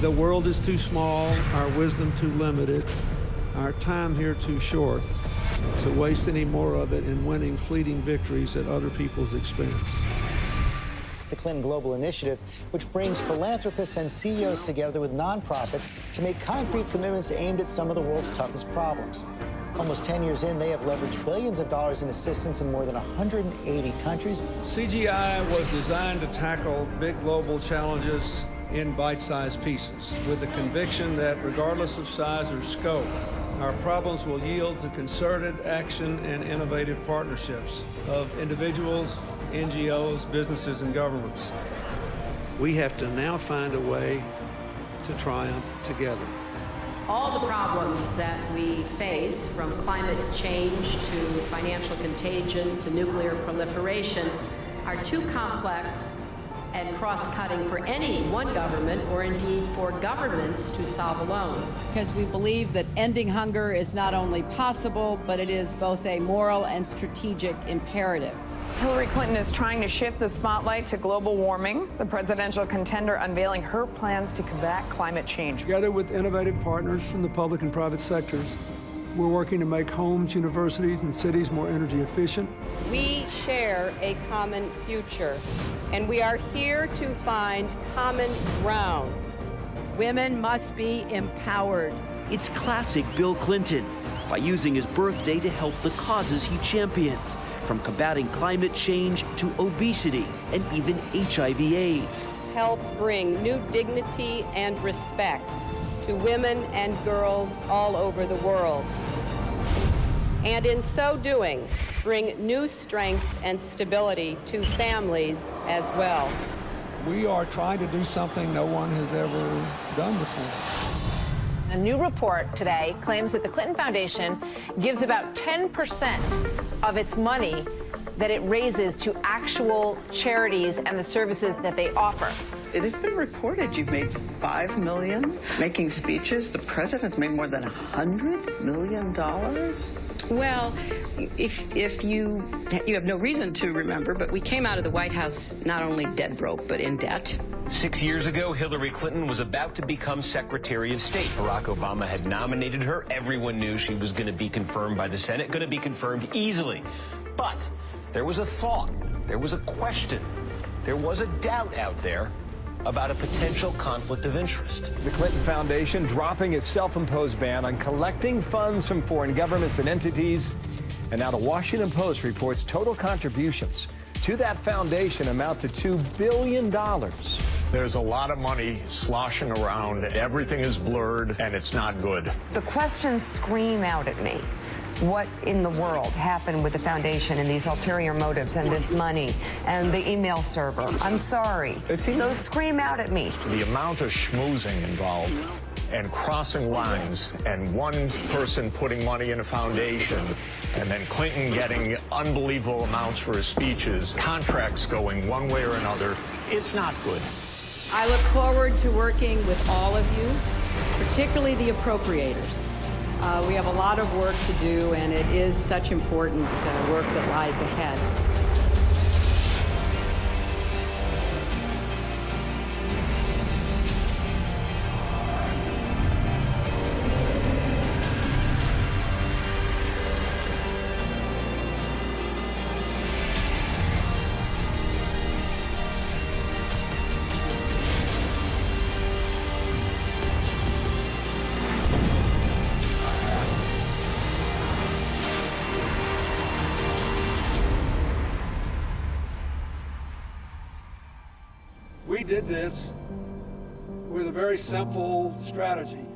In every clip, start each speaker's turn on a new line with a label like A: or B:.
A: The world is too small, our wisdom too limited, our time here too short to waste any more of it in winning fleeting victories at other people's expense.
B: The Clinton Global Initiative, which brings philanthropists and CEOs together with nonprofits to make concrete commitments aimed at some of the world's toughest problems. Almost 10 years in, they have leveraged billions of dollars in assistance in more than 180 countries.
A: CGI was designed to tackle big global challenges in bite-sized pieces, with the conviction that regardless of size or scope, our problems will yield to concerted action and innovative partnerships of individuals, NGOs, businesses, and governments. We have to now find a way to triumph together.
C: All the problems that we face, from climate change to financial contagion to nuclear proliferation, are too complex and cross-cutting for any one government, or indeed for governments, to solve alone.
D: Because we believe that ending hunger is not only possible, but it is both a moral and strategic imperative.
E: Hillary Clinton is trying to shift the spotlight to global warming, the presidential contender unveiling her plans to combat climate change.
A: Together with innovative partners from the public and private sectors, we're working to make homes, universities, and cities more energy efficient.
D: We share a common future, and we are here to find common ground. Women must be empowered.
F: It's classic Bill Clinton, by using his birthday to help the causes he champions, from combating climate change to obesity and even HIV/AIDS.
D: Help bring new dignity and respect to women and girls all over the world. And in so doing, bring new strength and stability to families as well.
A: We are trying to do something no one has ever done before.
E: A new report today claims that the Clinton Foundation gives about 10% of its money that it raises to actual charities and the services that they offer.
G: It has been reported you've made $5 million making speeches. The president's made more than $100 million.
C: Well, if you have no reason to remember, but we came out of the White House not only dead broke, but in debt.
H: 6 years ago, Hillary Clinton was about to become Secretary of State. Barack Obama had nominated her. Everyone knew she was going to be confirmed by the Senate, going to be confirmed easily. But there was a thought, there was a question, there was a doubt out there about a potential conflict of interest.
I: The Clinton Foundation dropping its self-imposed ban on collecting funds from foreign governments and entities. And now the Washington Post reports total contributions to that foundation amount to $2 billion.
J: There's a lot of money sloshing around. Everything is blurred, and it's not good.
K: The questions scream out at me. What in the world happened with the foundation and these ulterior motives and this money and the email server? I'm sorry. Those scream out at me.
J: The amount of schmoozing involved and crossing lines and one person putting money in a foundation and then Clinton getting unbelievable amounts for his speeches, contracts going one way or another, it's not good.
D: I look forward to working with all of you, particularly the appropriators. We have a lot of work to do, and it is such important work that lies ahead.
A: We did this with a very simple strategy.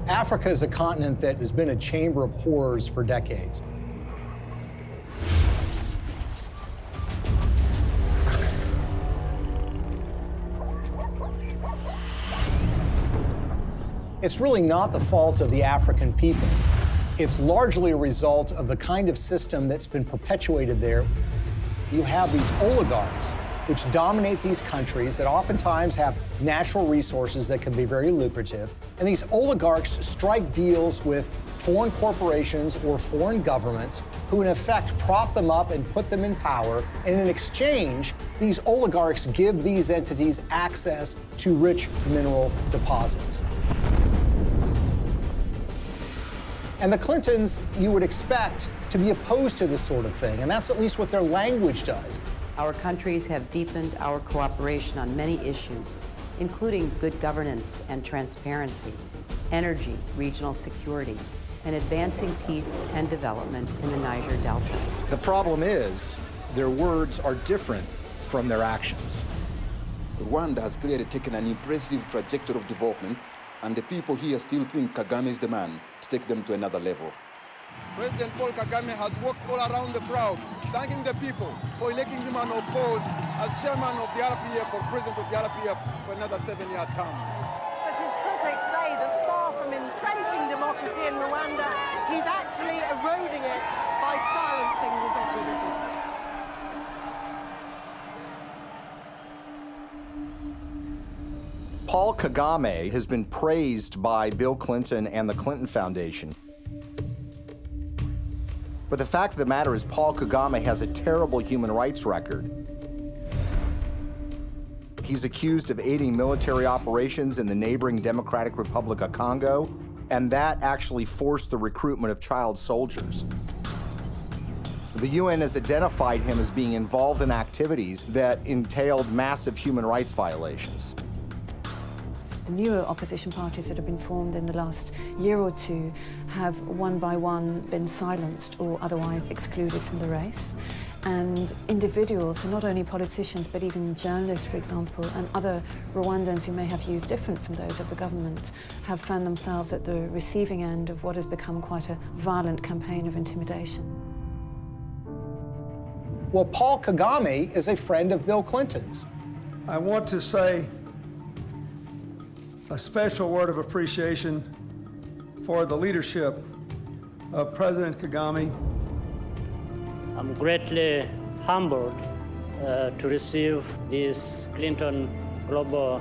B: Africa is a continent that has been a chamber of horrors for decades. It's really not the fault of the African people. It's largely a result of the kind of system that's been perpetuated there. You have these oligarchs which dominate these countries that oftentimes have natural resources that can be very lucrative. And these oligarchs strike deals with foreign corporations or foreign governments who in effect prop them up and put them in power. And in exchange, these oligarchs give these entities access to rich mineral deposits. And the Clintons, you would expect to be opposed to this sort of thing, and that's at least what their language does.
C: Our countries have deepened our cooperation on many issues, including good governance and transparency, energy, regional security, and advancing peace and development in the Niger Delta.
L: The problem is, their words are different from their actions.
M: Rwanda has clearly taken an impressive trajectory of development, and the people here still think Kagame is the man to take them to another level.
N: President Paul Kagame has walked all around the crowd, thanking the people for electing him unopposed as chairman of the RPF or president of the RPF for another 7-year term.
O: But his critics say that far from entrenching democracy in Rwanda, he's actually eroding it by silencing his opposition.
L: Paul Kagame has been praised by Bill Clinton and the Clinton Foundation. But the fact of the matter is Paul Kagame has a terrible human rights record. He's accused of aiding military operations in the neighboring Democratic Republic of Congo, and that actually forced the recruitment of child soldiers. The UN has identified him as being involved in activities that entailed massive human rights violations.
P: The newer opposition parties that have been formed in the last year or two have one by one been silenced or otherwise excluded from the race. And individuals, not only politicians, but even journalists, for example, and other Rwandans who may have views different from those of the government, have found themselves at the receiving end of what has become quite a violent campaign of intimidation.
B: Well, Paul Kagame is a friend of Bill Clinton's.
A: I want to say a special word of appreciation for the leadership of President Kagame.
Q: I'm greatly humbled to receive this Clinton Global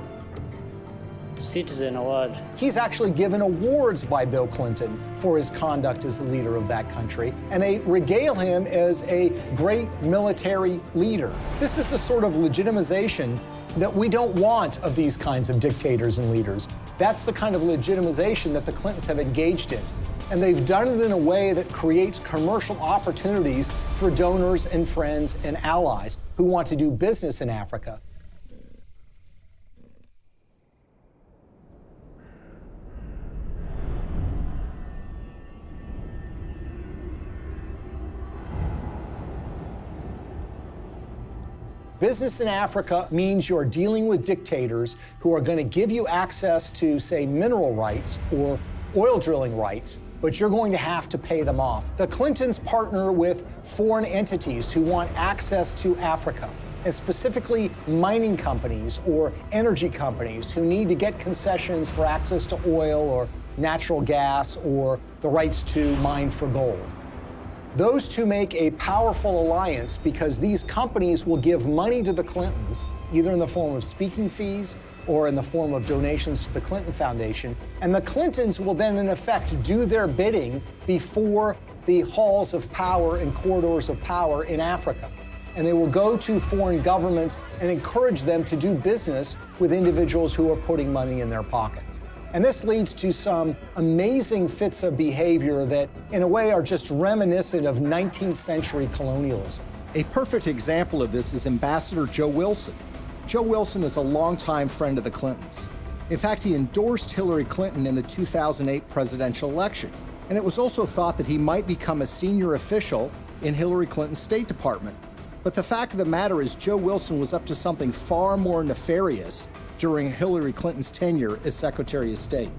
Q: Citizen Award.
B: He's actually given awards by Bill Clinton for his conduct as the leader of that country, and they regale him as a great military leader. This is the sort of legitimization that we don't want of these kinds of dictators and leaders. That's the kind of legitimization that the Clintons have engaged in. And they've done it in a way that creates commercial opportunities for donors and friends and allies who want to do business in Africa. Business in Africa means you're dealing with dictators who are going to give you access to, say, mineral rights or oil drilling rights, but you're going to have to pay them off. The Clintons partner with foreign entities who want access to Africa, and specifically mining companies or energy companies who need to get concessions for access to oil or natural gas or the rights to mine for gold. Those two make a powerful alliance because these companies will give money to the Clintons, either in the form of speaking fees or in the form of donations to the Clinton Foundation. And the Clintons will then, in effect, do their bidding before the halls of power and corridors of power in Africa. And they will go to foreign governments and encourage them to do business with individuals who are putting money in their pocket. And this leads to some amazing fits of behavior that, in a way, are just reminiscent of 19th century colonialism.
L: A perfect example of this is Ambassador Joe Wilson. Joe Wilson is a longtime friend of the Clintons. In fact, he endorsed Hillary Clinton in the 2008 presidential election. And it was also thought that he might become a senior official in Hillary Clinton's State Department. But the fact of the matter is Joe Wilson was up to something far more nefarious during Hillary Clinton's tenure as Secretary of State.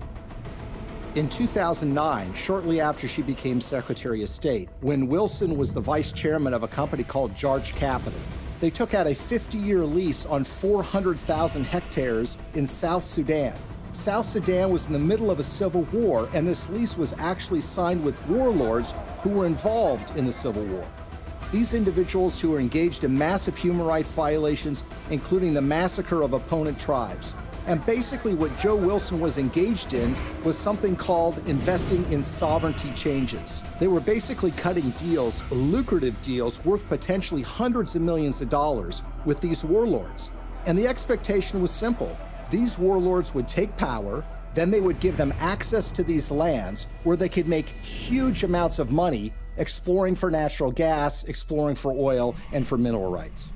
L: In 2009, shortly after she became Secretary of State, when Wilson was the vice chairman of a company called Jarge Capital, they took out a 50-year lease on 400,000 hectares in South Sudan. South Sudan was in the middle of a civil war, and this lease was actually signed with warlords who were involved in the civil war. These individuals who were engaged in massive human rights violations, including the massacre of opponent tribes. And basically what Joe Wilson was engaged in was something called investing in sovereignty changes. They were basically cutting deals, lucrative deals, worth potentially hundreds of millions of dollars with these warlords. And the expectation was simple. These warlords would take power, then they would give them access to these lands where they could make huge amounts of money exploring for natural gas, exploring for oil, and for mineral rights.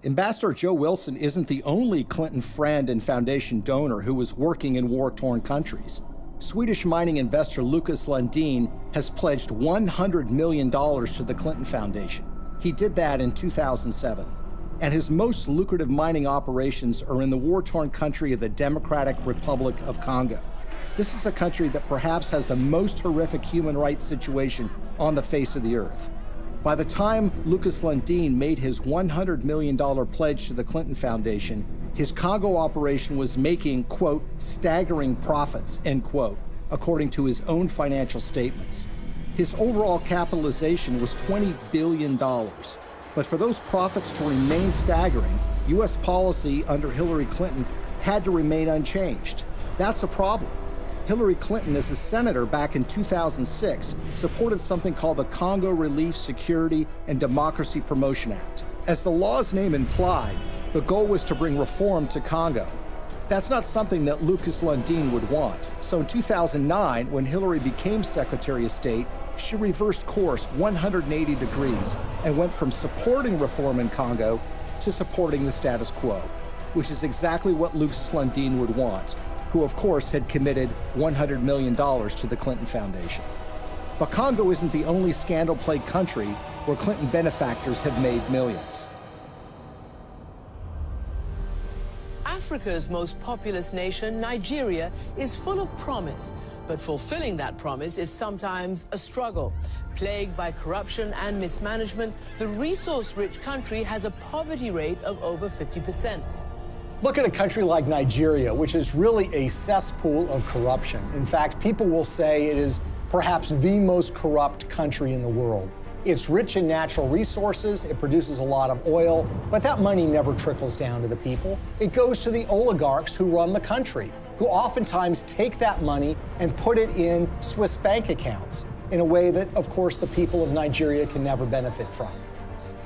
L: Ambassador Joe Wilson isn't the only Clinton friend and foundation donor who was working in war-torn countries. Swedish mining investor Lucas Lundin has pledged $100 million to the Clinton Foundation. He did that in 2007. And his most lucrative mining operations are in the war-torn country of the Democratic Republic of Congo. This is a country that perhaps has the most horrific human rights situation on the face of the earth. By the time Lucas Lundin made his $100 million pledge to the Clinton Foundation, his Congo operation was making, quote, staggering profits, end quote, according to his own financial statements. His overall capitalization was $20 billion. But for those profits to remain staggering, U.S. policy under Hillary Clinton had to remain unchanged. That's a problem. Hillary Clinton, as a senator back in 2006, supported something called the Congo Relief, Security, and Democracy Promotion Act. As the law's name implied, the goal was to bring reform to Congo. That's not something that Lucas Lundin would want. So in 2009, when Hillary became Secretary of State, she reversed course 180 degrees and went from supporting reform in Congo to supporting the status quo, which is exactly what Lucas Lundin would want, who of course had committed $100 million to the Clinton Foundation. But Congo isn't the only scandal-plagued country where Clinton benefactors have made millions.
R: Africa's most populous nation, Nigeria, is full of promise, but fulfilling that promise is sometimes a struggle. Plagued by corruption and mismanagement, the resource-rich country has a poverty rate of over 50%.
S: Look at a country like Nigeria, which is really a cesspool of corruption. In fact, people will say it is perhaps the most corrupt country in the world. It's rich in natural resources, it produces a lot of oil, but that money never trickles down to the people. It goes to the oligarchs who run the country, who oftentimes take that money and put it in Swiss bank accounts in a way that, of course, the people of Nigeria can never benefit from.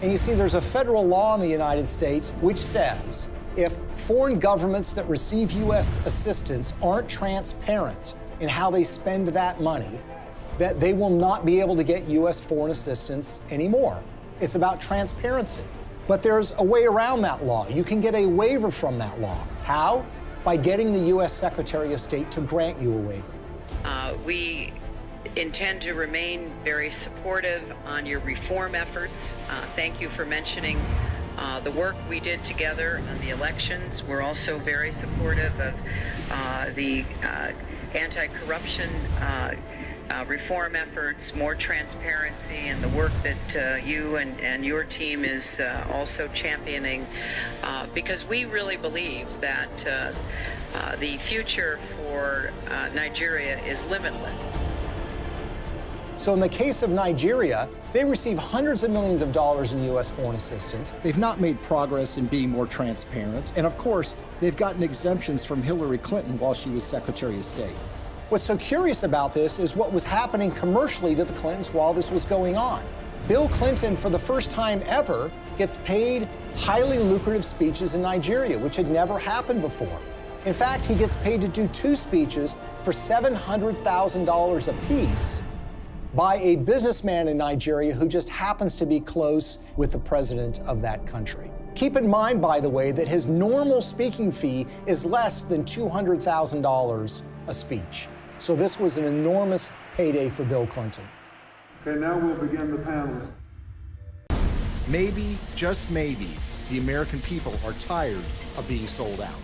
S: And you see, there's a federal law in the United States which says if foreign governments that receive U.S. assistance aren't transparent in how they spend that money, that they will not be able to get U.S. foreign assistance anymore. It's about transparency. But there's a way around that law. You can get a waiver from that law. How? By getting the U.S. Secretary of State to grant you a waiver.
T: We intend to remain very supportive on your reform efforts. Thank you for mentioning the work we did together on the elections. We're also very supportive of the anti-corruption reform efforts, more transparency, and the work that you and your team is also championing, because we really believe that the future for Nigeria is limitless.
S: So in the case of Nigeria, they receive hundreds of millions of dollars in U.S. foreign assistance.
L: They've not made progress in being more transparent. And of course, they've gotten exemptions from Hillary Clinton while she was Secretary of State.
S: What's so curious about this is what was happening commercially to the Clintons while this was going on. Bill Clinton, for the first time ever, gets paid highly lucrative speeches in Nigeria, which had never happened before. In fact, he gets paid to do 2 speeches for $700,000 apiece by a businessman in Nigeria who just happens to be close with the president of that country. Keep in mind, by the way, that his normal speaking fee is less than $200,000 a speech. So this was an enormous payday for Bill Clinton.
U: Okay, now we'll begin the panel.
L: Maybe, just maybe, the American people are tired of being sold out.